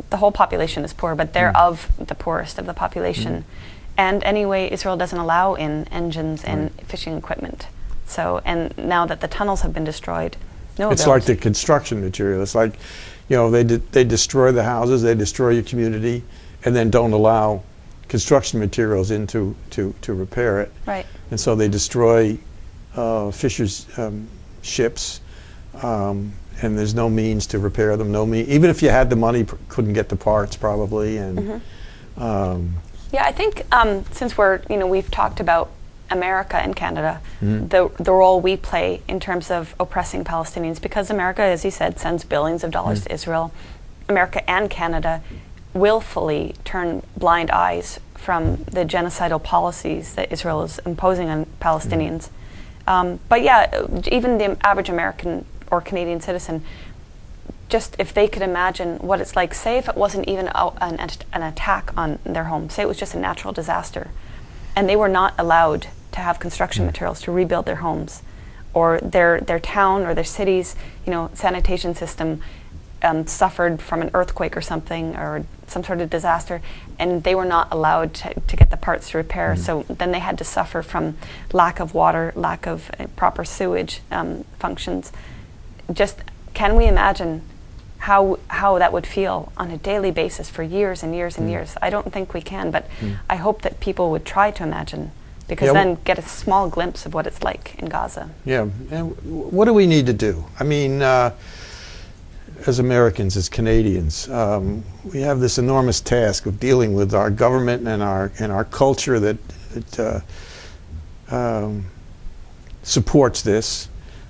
the whole population is poor, but they're of the poorest of the population. And anyway, Israel doesn't allow in engines and fishing equipment. So, and now that the tunnels have been destroyed, it's like the construction material. It's like, they destroy the houses, they destroy your community, and then don't allow construction materials in to repair it. Right. And so they destroy fishers' ships, and there's no means to repair them. Even if you had the money, couldn't get the parts probably. And yeah, I think since we've talked about America and Canada, the role we play in terms of oppressing Palestinians, because America, as you said, sends billions of dollars to Israel. America and Canada willfully turn blind eyes from the genocidal policies that Israel is imposing on Palestinians. But yeah, even the average American or Canadian citizen, just if they could imagine what it's like, say if it wasn't even an attack on their home, say it was just a natural disaster, and they were not allowed to have construction materials to rebuild their homes, or their town or their city's sanitation system suffered from an earthquake or something, or some sort of disaster, and they were not allowed to get the parts to repair. So then they had to suffer from lack of water, lack of proper sewage functions. Just can we imagine how that would feel on a daily basis for years and years and years? I don't think we can, but I hope that people would try to imagine, because then get a small glimpse of what it's like in Gaza. Yeah, and what do we need to do? I mean, as Americans, as Canadians, we have this enormous task of dealing with our government and our culture that supports this.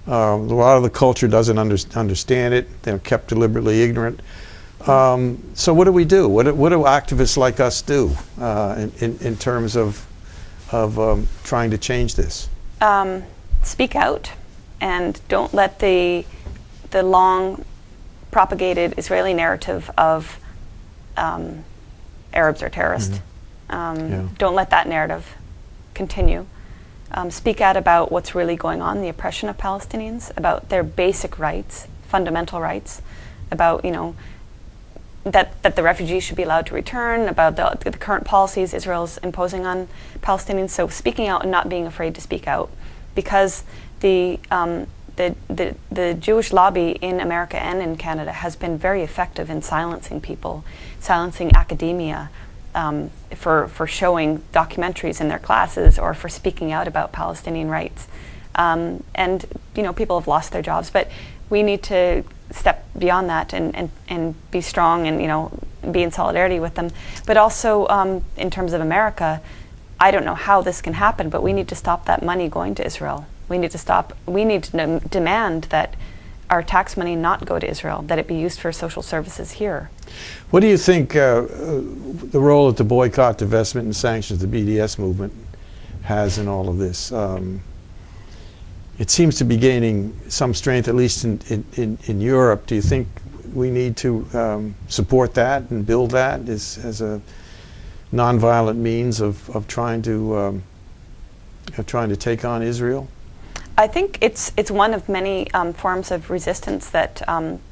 A lot of the culture doesn't understand it. They're kept deliberately ignorant. So what do we do? What do activists like us do in terms of trying to change this? Speak out, and don't let the long propagated Israeli narrative of Arabs are terrorists. Don't let that narrative continue. Speak out about what's really going on, the oppression of Palestinians, about their basic rights, fundamental rights, about that the refugees should be allowed to return, about the current policies Israel's imposing on Palestinians. So speaking out and not being afraid to speak out, because the Jewish lobby in America and in Canada has been very effective in silencing people, silencing academia, for showing documentaries in their classes or for speaking out about Palestinian rights. And people have lost their jobs, but we need to step beyond that and be strong and be in solidarity with them. But also in terms of America, I don't know how this can happen, but we need to stop that money going to Israel. We need to demand that our tax money not go to Israel, that it be used for social services here. What do you think the role that the boycott, divestment, and sanctions, the BDS movement, has in all of this? It seems to be gaining some strength, at least in Europe. Do you think we need to support that and build that as a nonviolent means of trying to take on Israel? I think it's one of many forms of resistance that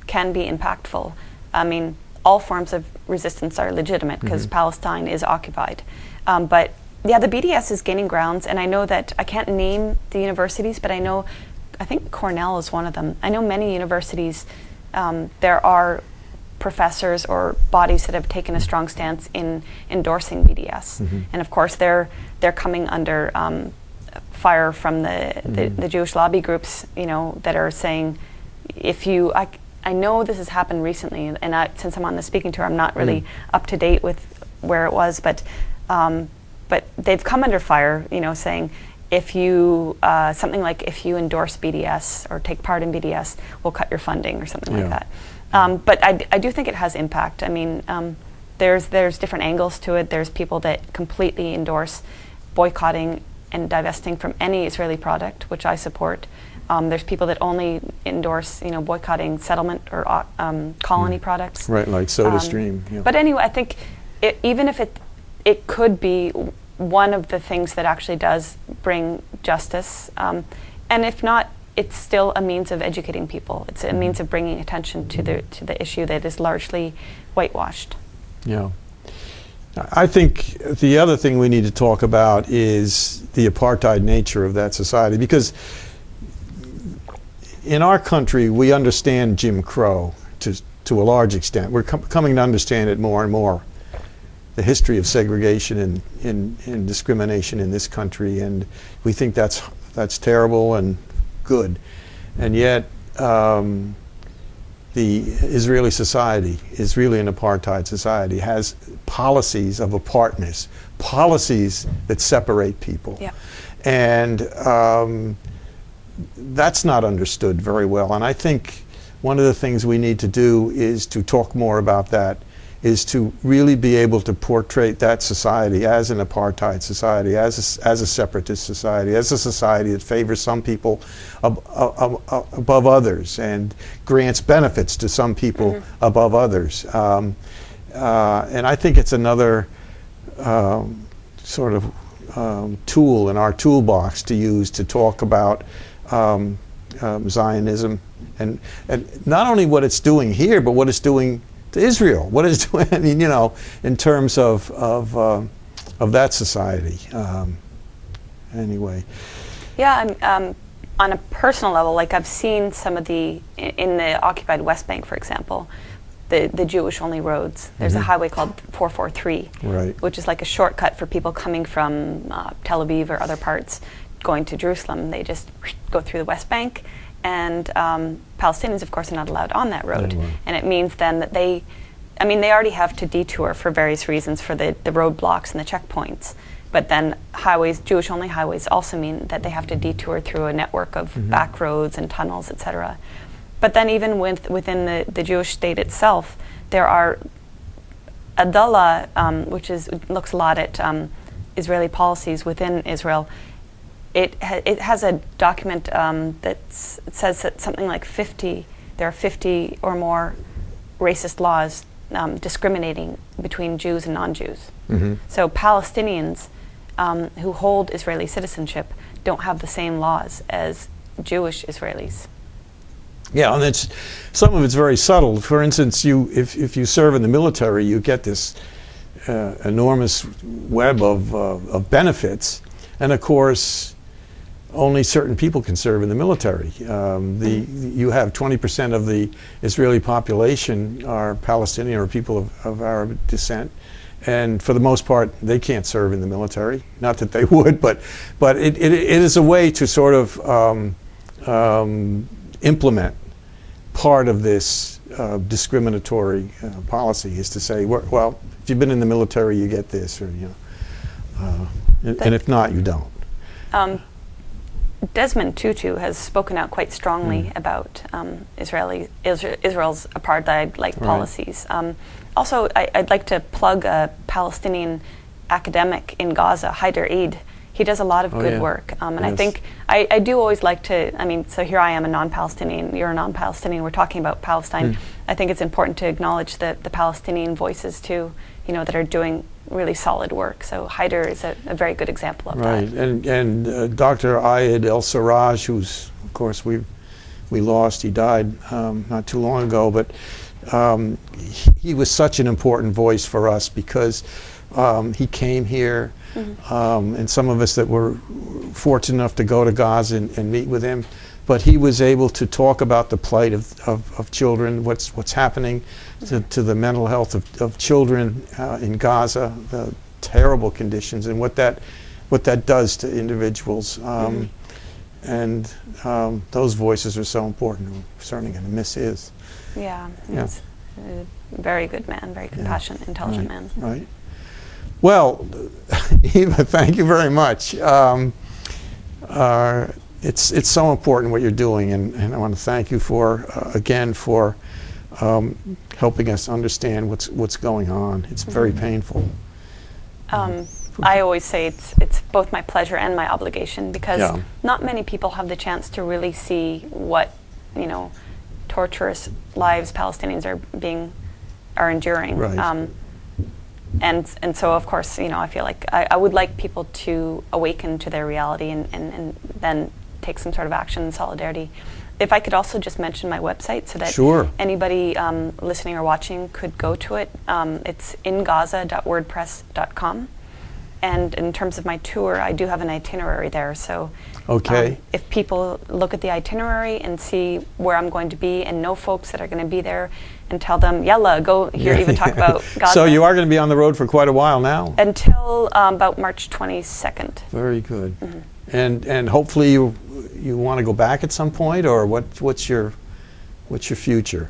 can be impactful. I mean, all forms of resistance are legitimate because Palestine is occupied. But yeah, the BDS is gaining grounds, and I know that I can't name the universities, but I think Cornell is one of them. I know many universities, there are professors or bodies that have taken a strong stance in endorsing BDS, and of course they're coming under fire from the Jewish lobby groups, that are saying, I know this has happened recently, and since I'm on the speaking tour, I'm not really up to date with where it was, but they've come under fire, saying if you something like if you endorse BDS or take part in BDS, we'll cut your funding or something like that. But I do think it has impact. I mean, there's different angles to it. There's people that completely endorse boycotting and divesting from any Israeli product, which I support. There's people that only endorse, boycotting settlement or colony products. Right, like SodaStream. Yeah. But anyway, I think even if it could be one of the things that actually does bring justice, and if not, it's still a means of educating people. It's a means of bringing attention to the issue that is largely whitewashed. Yeah. I think the other thing we need to talk about is the apartheid nature of that society, because in our country we understand Jim Crow to a large extent. We're coming to understand it more and more, the history of segregation and discrimination in this country, and we think that's terrible and good. And yet the Israeli society is really an apartheid society, has policies of apartness, policies that separate people. Yeah. And that's not understood very well. And I think one of the things we need to do is to talk more about that, is to really be able to portray that society as an apartheid society, as a separatist society, as a society that favors some people above others and grants benefits to some people above others. And I think it's another sort of tool in our toolbox to use to talk about Zionism and not only what it's doing here, but what it's doing to Israel. What it's doing, I mean, in terms of that society. Anyway. Yeah, on a personal level, like I've seen some of in the occupied West Bank, for example, the Jewish-only roads. There's a highway called 443, right, which is like a shortcut for people coming from Tel Aviv or other parts going to Jerusalem. They just go through the West Bank, and Palestinians, of course, are not allowed on that road. And it means then that they already have to detour for various reasons for the roadblocks and the checkpoints. But then Jewish-only highways also mean that they have to detour through a network of back roads and tunnels, etc. But then even within the Jewish state itself, there are Adallah, which looks a lot at Israeli policies within Israel. It has a document that says that something like there are 50 or more racist laws discriminating between Jews and non-Jews. So Palestinians who hold Israeli citizenship don't have the same laws as Jewish Israelis. Yeah, and some of it's very subtle. For instance, if you serve in the military, you get this enormous web of benefits, and of course, only certain people can serve in the military. You have 20% of the Israeli population are Palestinian or people of Arab descent, and for the most part, they can't serve in the military. Not that they would, but it is a way to sort of implement part of this discriminatory policy, is to say, well, if you've been in the military, you get this, or and if not, you don't. Desmond Tutu has spoken out quite strongly about Israel's apartheid-like policies. Also, I'd like to plug a Palestinian academic in Gaza, Haider Eid. He does a lot of good work, and I think I do always like to. So here I am, a non-Palestinian. You're a non-Palestinian. We're talking about Palestine. I think it's important to acknowledge the Palestinian voices too, that are doing really solid work. So Haider is a very good example of that. Right, and Dr. Ayed El-Sarraj, who's, of course, we lost. He died not too long ago, but he was such an important voice for us because he came here, and some of us that were fortunate enough to go to Gaza and meet with him, but he was able to talk about the plight of children, what's happening to the mental health of children in Gaza, the terrible conditions, and what that does to individuals. And those voices are so important. We're certainly going to miss his. Yeah, he's a very good man, very compassionate, intelligent man. Right. Well, Eva, thank you very much. It's so important what you're doing, and I want to thank you for helping us understand what's going on. It's very painful, I always say it's both my pleasure and my obligation, because Yeah. not many people have the chance to really see what, torturous lives Palestinians are enduring. Right. And so, of course, I feel like I would like people to awaken to their reality and then take some sort of action in solidarity. If I could also just mention my website so that Sure. anybody listening or watching could go to it. It's ingaza.wordpress.com. And in terms of my tour, I do have an itinerary there. So Okay. if people look at the itinerary and see where I'm going to be and know folks that are going to be there, and tell them, yalla, go hear Eva talk about Gaza. So you are going to be on the road for quite a while now. Until about March 22nd. Very good. And hopefully you want to go back at some point, or what's your future?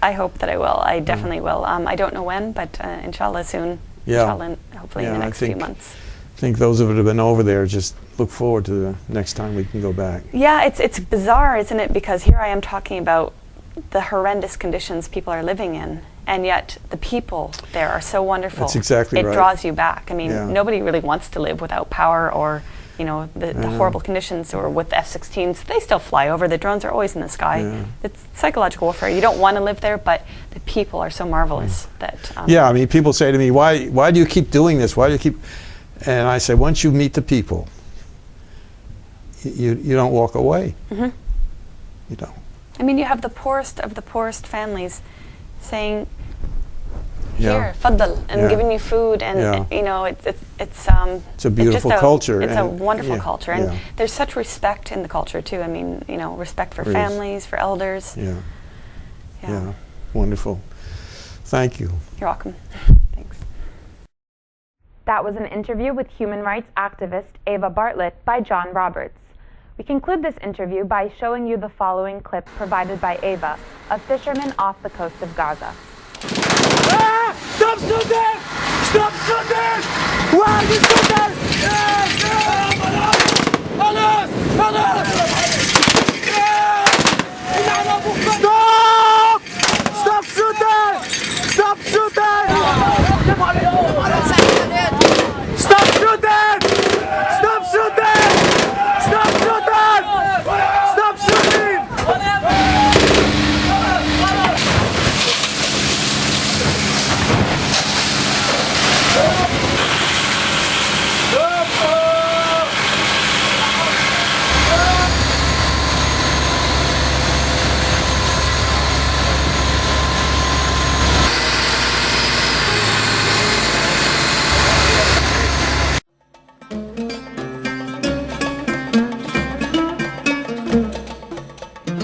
I hope that I will. I definitely will. I don't know when, but inshallah soon. Yeah. Inshallah, hopefully in the Yeah, I next few think- months. I think those of us that have been over there just look forward to the next time we can go back. Yeah, it's bizarre, isn't it? Because here I am talking about the horrendous conditions people are living in, and yet the people there are so wonderful. That's exactly it right. draws you back. I mean, Yeah. nobody really wants to live without power or, the horrible conditions, or with F-16s. They still fly over. The drones are always in the sky. Yeah. It's psychological warfare. You don't want to live there, but the people are so marvelous that. Yeah, I mean, people say to me, why do you keep doing this? Why do you keep... And I say, once you meet the people, you don't walk away. Mhm. You don't. I mean, you have the poorest of the poorest families saying, Yeah. "Here, faddal," and Yeah. giving you food, and Yeah. it's It's a beautiful culture. It's a and- wonderful yeah, culture, and yeah, there's such respect in the culture too. I mean, respect for There is. families, for elders. yeah, Yeah. yeah. Wonderful. Thank you. You're welcome. Thanks. That was an interview with human rights activist Eva Bartlett by John Roberts. We conclude this interview by showing you the following clip provided by Eva, a fisherman off the coast of Gaza. Ah! Stop shooting! Stop shooting! Why are you shooting? خلاص خلاص Stop! Stop shooting! Stop shooting! Stop shooting! Stop shooting! Stop shooting! Stop shooting!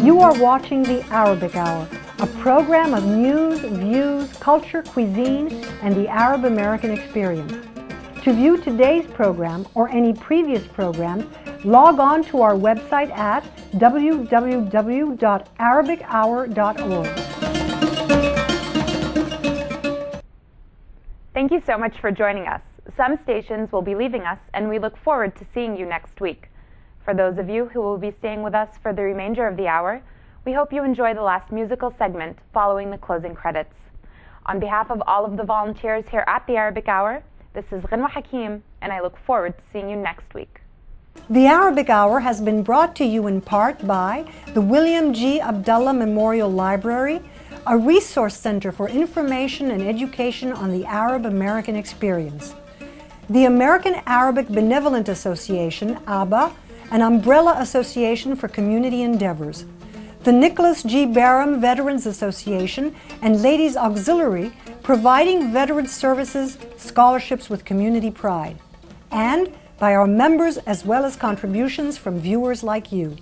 You are watching The Arabic Hour, a program of news, views, culture, cuisine, and the Arab American experience. To view today's program or any previous programs, log on to our website at www.arabichour.org. Thank you so much for joining us. Some stations will be leaving us, and we look forward to seeing you next week. For those of you who will be staying with us for the remainder of the hour, we hope you enjoy the last musical segment following the closing credits. On behalf of all of the volunteers here at the Arabic Hour, this is Ghanwa Hakim, and I look forward to seeing you next week. The Arabic Hour has been brought to you in part by the William G. Abdullah Memorial Library, a resource center for information and education on the Arab American experience, the American Arabic Benevolent Association, ABA, an umbrella association for community endeavors, the Nicholas G. Barham Veterans Association and Ladies Auxiliary, providing veteran services, scholarships with community pride, and by our members as well as contributions from viewers like you.